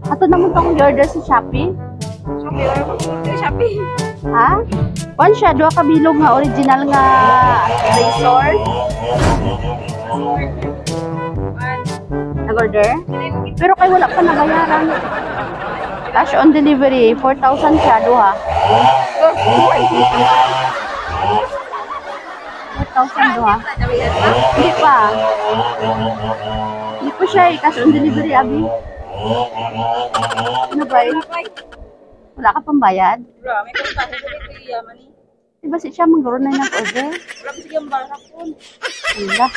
Ato naman itong order sa Shopee. Shopee. Ha? One siya, 2 kabilog nga original nga razor. Nag-order? Pero kay wala pa nabayaran. Cash on delivery, 4,000 siya, 2 ha. 4,000 2 ha. Hindi pa. Hindi pa siya eh, cash on delivery, abi. Ano ba eh? Wala ka pang bayad? Bro, may kung kasi dito yaman eh. Diba siya magkaroon na nag-order? Wala ko sige ang bala po. Wala.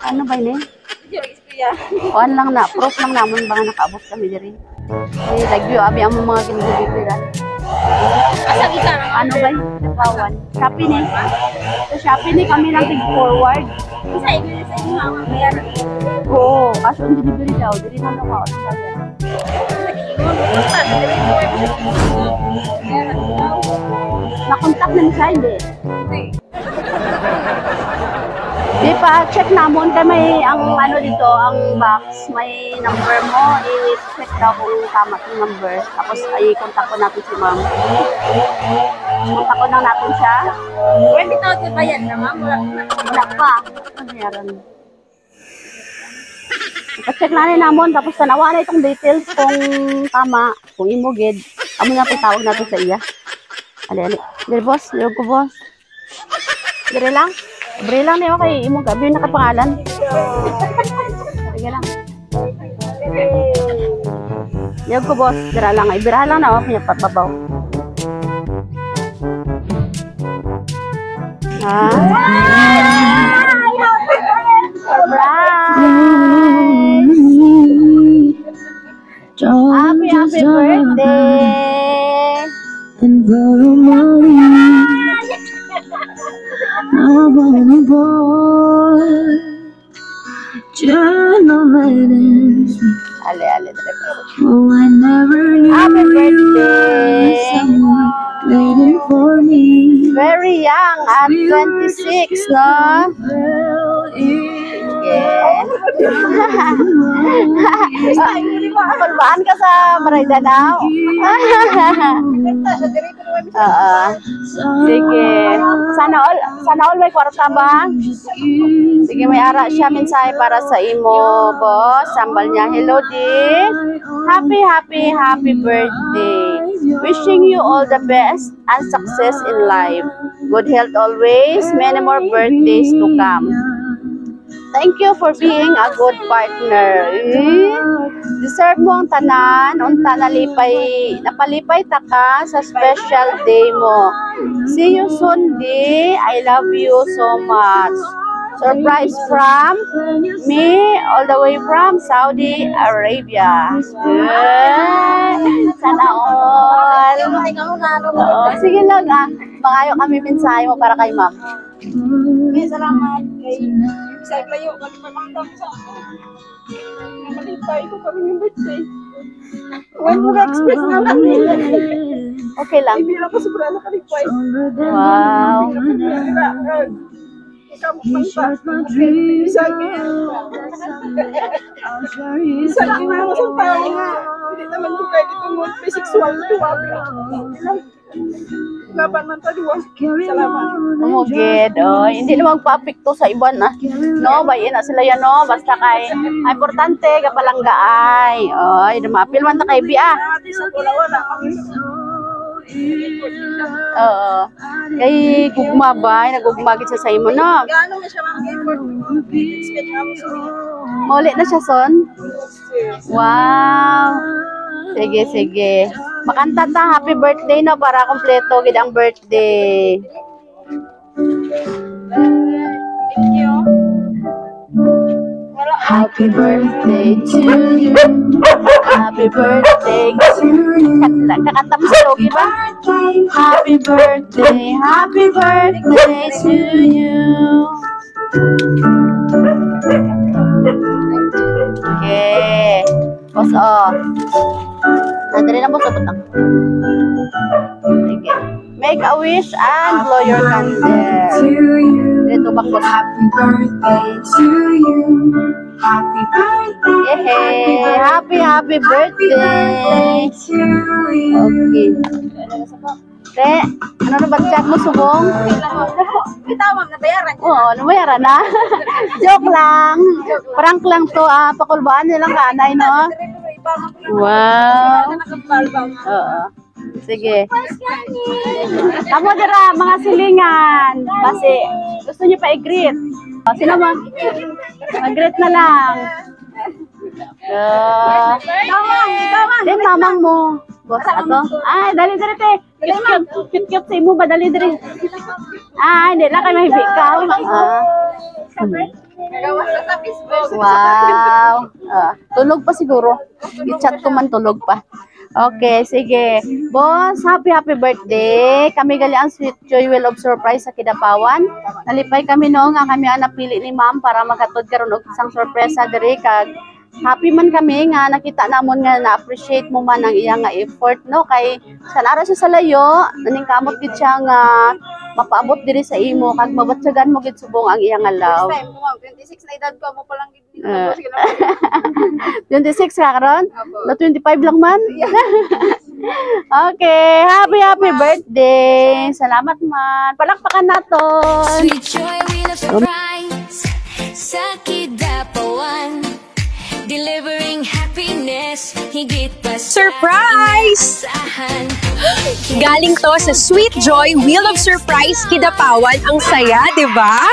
Ano ba yun eh? Hindi lagi kuya. Kuan lang na, proof lang naman ba nga nakaabot kami diri. Eh, lagyo, abi ang mga ginagawa. Asa kita na. Ano ba yun? Nakawan. Shopee ni. Sa Shopee ni kami lang tig-forward. Isa igil sa inyo ang bayaran. Oo, cash on delivery daw. Dili na daw ka. Nakontak na siya, hindi. Di pa, check namon kay may ang ano dito, ang box, may number mo, i-check daw kung tama yung number. Tapos ay kontak ko natin si ma'am. Kontak ko lang natin siya. When bitaw ti bayad na ma'am, Wala pa. Ano yaran? I-check na rin namon, tapos tanawa na itong details kung tama, kung imugid. Amo na po tawag natin sa iya. Ali. Dire boss, liyog ko boss. Dire lang. Bre lang niyo kay imo gabi nakapangalan. Sige lang. Liyog ko boss, dira lang. Ibira lang na ako niya pababaw. Happy birthday! And I'm on a board, gentleman. Ale. Oh, I never knew Happy birthday! someone waiting for me. Very young at 26, no? Yeah. Palbaan ka sa Marindanao. Sige. Sana all may kwarta ba? Sige, may ara siya mensahe para sa imo, boss. Sambal niya. Hello, Di. Happy birthday. Wishing you all the best and success in life. Good health always. Many more birthdays to come. Thank you for being a good partner. Deserve mo ang tanan, unta napalipay ta ka sa special day mo. See you soon, Di. I love you so much. Surprise from me, all the way from Saudi Arabia. Sana all. Sige lang Mangayo kami mensahe mo para kay ma'am. Salamat kay sa layo kami pamangdam sa. Namalipay ko kami yung birthday. When mo express na lang nila. Okay lang. Hindi lang ko sobrang nakalipay. Wow. Isa lang na ako sa tao nga. Hindi naman ko kahit itong bisexual to. Laban man tayo. Salamat. Umugid. Hindi na magpa-apekto sa iban na. No, bayin na sila yan, no. Basta kay, importante, kapalangga ay. Dumapil man na kay Bia. Wala. Oo. Kay gugma ba? Nagugmagit siya sa imo, no? Gaano na siya mag-effort? Expect na mo sa Maulit na siya, son? Wow. Sige. Makanta ta, happy birthday, no? Para kompleto gid ang birthday. Thank you. Happy birthday to you. Happy birthday to you. Kakanta mo sa logi ba? Happy birthday to you. Okay. Boss, nandali na mo sa butang. Sige. Make a wish and blow your candle. Dito bakos. Happy birthday to you. Happy birthday. Yehey! Happy birthday! To you. Okay. Te, ano na ba chat mo, subong? Bitaw, ma'am, nabayaran ko. Oo, nabayaran na. Joke lang. Prank lang to, pakulbaan nilang kanay, no? Wow. Oo. Sige. Tamo dira, mga silingan. Kasi gusto niyo pa i-greet. Sino mo? Mag-greet na lang. Din mamang mo. Boss ato. Ay, dali diri te. Cute sa imo ba dali diri. Ay, hindi lang kay mahibikaw. Nagawas na sa Facebook. Wow. Tulog pa siguro. I-chat ko man tulog pa. Okay, sige. Boss, happy birthday. Kami gali ang Sweet Joy Will of Surprise sa Kidapawan. Nalipay kami no nga kami ang napili ni ma'am para magatod karon og isang sorpresa diri kag happy man kami nga nakita namon nga na-appreciate mo man ang iyang nga effort no kay sanara siya sa layo naning kamot gid siya nga mapaabot diri sa imo kag mabatsagan mo gid subong ang iyang nga love. Time mo, ma'am, 26 na edad ko mo pa lang gid. 26 ka karon? No 25 lang man. Okay, happy birthday. Salamat man. Palakpakan naton. Sweet joy, wheel of surprise sa Kidapawan. Delivering happiness, higit pa sa Surprise! inaasahan. Galing to sa Sweet Joy Wheel of Surprise Kidapawan. Ang saya, di ba?